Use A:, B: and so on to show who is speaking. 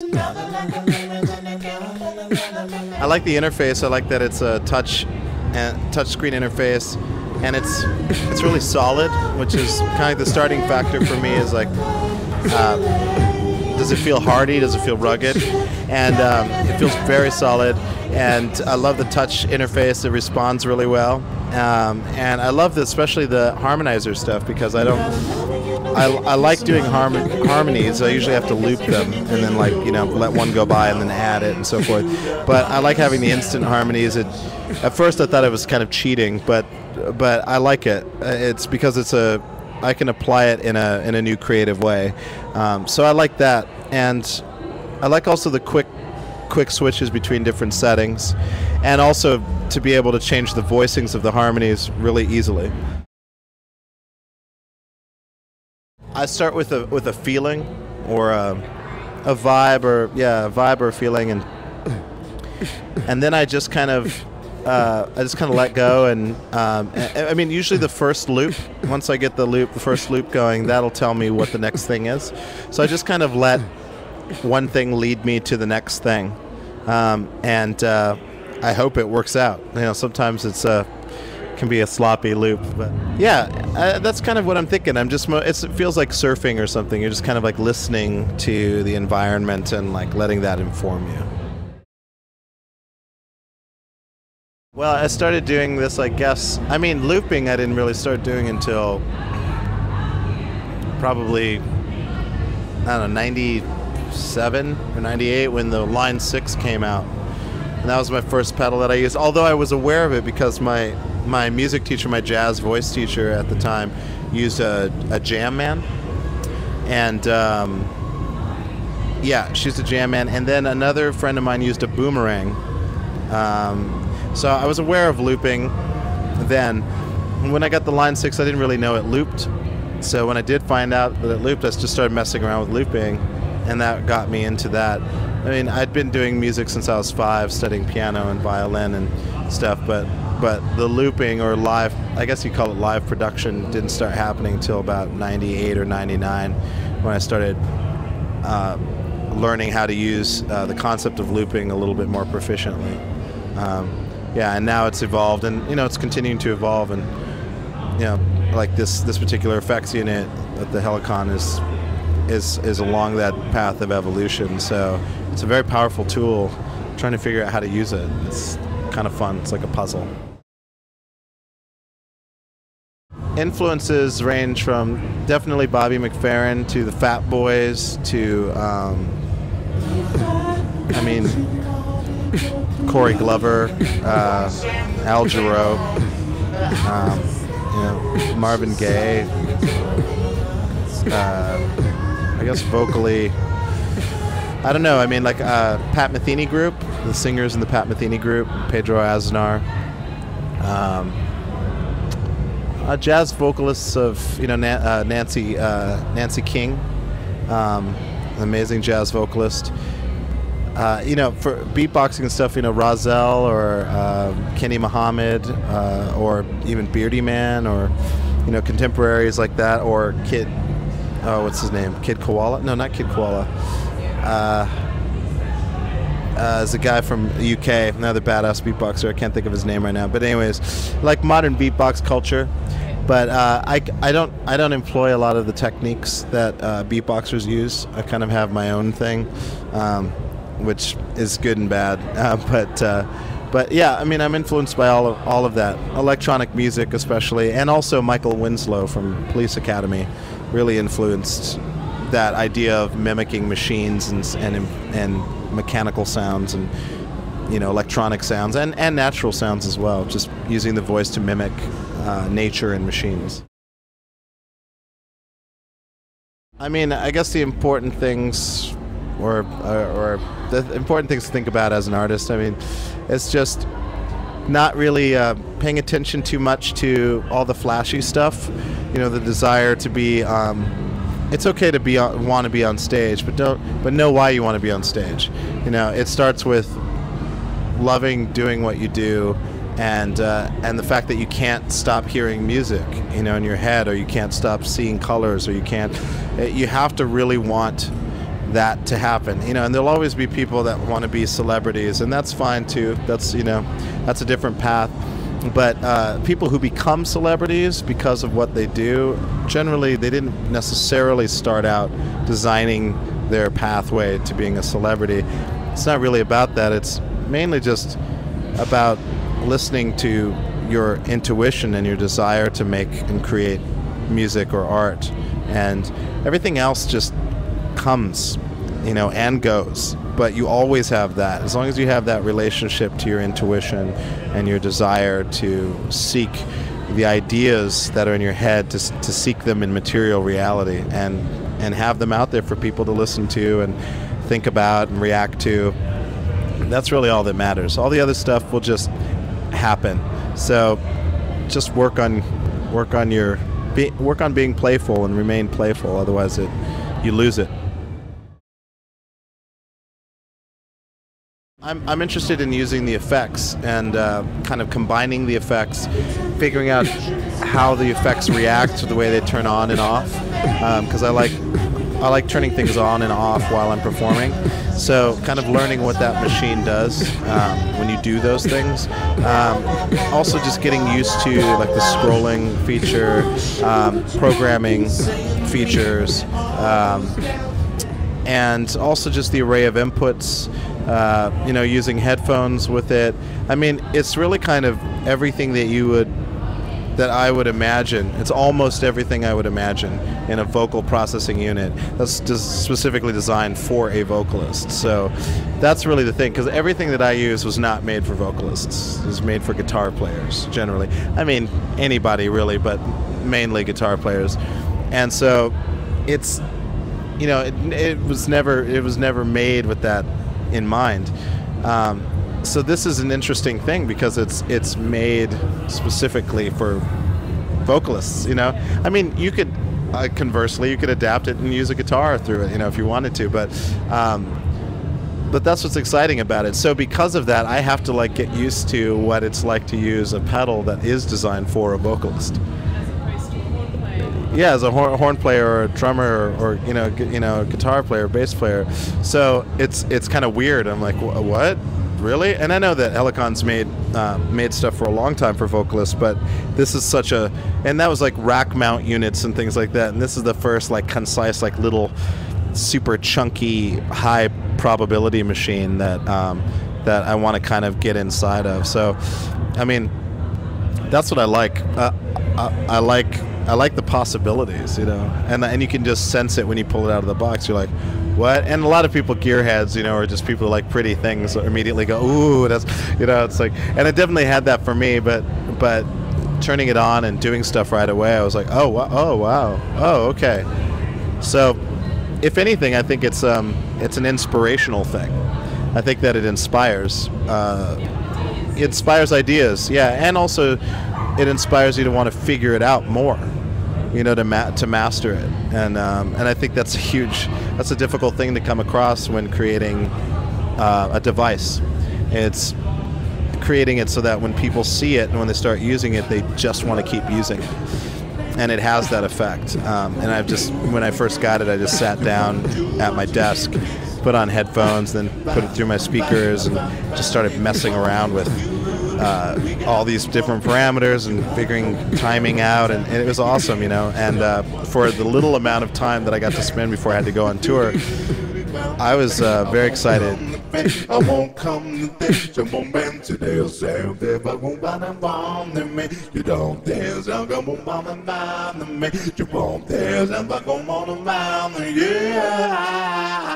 A: I like the interface. I like that it's a touch screen interface, and it's really solid, which is kind of the starting factor for me. Is like, does it feel hardy? Does it feel rugged? And it feels very solid. And I love the touch interface. It responds really well. And I love especially the harmonizer stuff, because I like doing harmonies. I usually have to loop them and then, like, you know, let one go by and then add it and so forth. But I like having the instant harmonies. At first I thought it was kind of cheating, but I like it. It's because I can apply it in a new creative way. So I like that, and I like also the quick switches between different settings, and also to be able to change the voicings of the harmonies really easily. I start with a feeling, or a vibe, or a vibe or a feeling, and then I just kind of let go, and I mean, usually the first loop, once I get the first loop going, that'll tell me what the next thing is. So I just kind of let one thing lead me to the next thing, and I hope it works out. You know, sometimes it's can be a sloppy loop, but yeah, that's kind of what I'm thinking. It feels like surfing or something. You're just kind of like listening to the environment and like letting that inform you. Well, I started doing this, I guess. I mean, looping I didn't really start doing until probably, I don't know, 97 or 98, when the Line 6 came out. And that was my first pedal that I used, although I was aware of it because my music teacher, my jazz voice teacher at the time, used a Jam Man. And yeah, she used a Jam Man. And then another friend of mine used a Boomerang. So I was aware of looping then. When I got the Line 6, I didn't really know it looped. So when I did find out that it looped, I just started messing around with looping, and that got me into that. I mean, I'd been doing music since I was 5, studying piano and violin and stuff, but the looping, or live, I guess you call it live production, didn't start happening until about 98 or 99, when I started learning how to use the concept of looping a little bit more proficiently. Yeah, and now it's evolved, and you know, it's continuing to evolve, and you know, like this particular effects unit at the Helicon is along that path of evolution. So it's a very powerful tool. I'm trying to figure out how to use it. It's kind of fun. It's like a puzzle. Influences range from definitely Bobby McFerrin to the Fat Boys to I mean, Corey Glover, Al Jarreau, you know, Marvin Gaye. I guess vocally, I don't know. I mean, like Pat Metheny Group, the singers in the Pat Metheny Group, Pedro Aznar, jazz vocalists of, you know, Nancy King, an amazing jazz vocalist. You know, for beatboxing and stuff, you know, Rahzel or Kenny Muhammad, or even Beardy Man, or you know, contemporaries like that, or Kid. Oh, what's his name? Kid Koala? No, not Kid Koala. Is a guy from the UK, another badass beatboxer. I can't think of his name right now. But anyways, like modern beatbox culture. But I don't employ a lot of the techniques that beatboxers use. I kind of have my own thing, which is good and bad. But yeah, I mean, I'm influenced by all of that, electronic music especially, and also Michael Winslow from Police Academy really influenced that idea of mimicking machines and mechanical sounds, and you know, electronic sounds and natural sounds as well, just using the voice to mimic nature and machines. I mean, I guess the important things, or the important things to think about as an artist, I mean, it's just not really paying attention too much to all the flashy stuff. You know, the desire to be. It's okay to want to be on stage, but know why you want to be on stage. You know, it starts with loving doing what you do, and the fact that you can't stop hearing music, you know, in your head, or you can't stop seeing colors, or you have to really want that to happen, you know. And there'll always be people that want to be celebrities, and that's fine too. That's, you know, that's a different path. But people who become celebrities because of what they do, generally they didn't necessarily start out designing their pathway to being a celebrity. It's not really about that. It's mainly just about listening to your intuition and your desire to make and create music or art, and everything else just comes, you know, and goes. But you always have that. As long as you have that relationship to your intuition and your desire to seek the ideas that are in your head, to seek them in material reality, and have them out there for people to listen to and think about and react to. That's really all that matters. All the other stuff will just happen. So just work on being playful and remain playful. Otherwise, you lose it. I'm interested in using the effects and kind of combining the effects, figuring out how the effects react to the way they turn on and off, because I like turning things on and off while I'm performing. So kind of learning what that machine does when you do those things. Also just getting used to like the scrolling feature, programming features, and also just the array of inputs, you know, using headphones with it. I mean, it's really kind of everything that I would imagine. It's almost everything I would imagine in a vocal processing unit that's just specifically designed for a vocalist. So that's really the thing, because everything that I use was not made for vocalists. It was made for guitar players, generally. I mean, anybody really, but mainly guitar players. And so it's, you know, it was never made with that in mind. So this is an interesting thing because it's made specifically for vocalists, you know. I mean, you could conversely, you could adapt it and use a guitar through it, you know, if you wanted to. But that's what's exciting about it. So because of that, I have to like get used to what it's like to use a pedal that is designed for a vocalist. Yeah, as a horn player or a drummer or you know, guitar player, bass player. So it's kind of weird. I'm like, what? Really? And I know that Helicon's made stuff for a long time for vocalists, but this is such a, and that was like rack mount units and things like that. And this is the first like concise, like little super chunky, high probability machine that that I want to kind of get inside of. So, I mean, that's what I like. I like the possibilities, you know, and you can just sense it when you pull it out of the box. You're like, what? And a lot of people, gearheads, you know, or just people who like pretty things, immediately go, ooh, that's, you know, it's like, and it definitely had that for me, but turning it on and doing stuff right away, I was like, oh wow, oh okay. So, if anything, I think it's an inspirational thing. I think that it inspires ideas, yeah, and also it inspires you to want to figure it out more, you know, to master it, and I think that's a difficult thing to come across when creating a device. It's creating it so that when people see it and when they start using it, they just want to keep using it, and it has that effect. And when I first got it, I just sat down at my desk, put on headphones, then put it through my speakers, and just started messing around with all these different parameters and figuring timing out, and it was awesome, you know. And for the little amount of time that I got to spend before I had to go on tour, I was very excited. I won't come to this, jump on band today, yourself, if I won't buy them bomb to me. You don't dance, I'm gonna bomb and bomb to me. You won't dance, I'm gonna bomb and bomb to me. Yeah.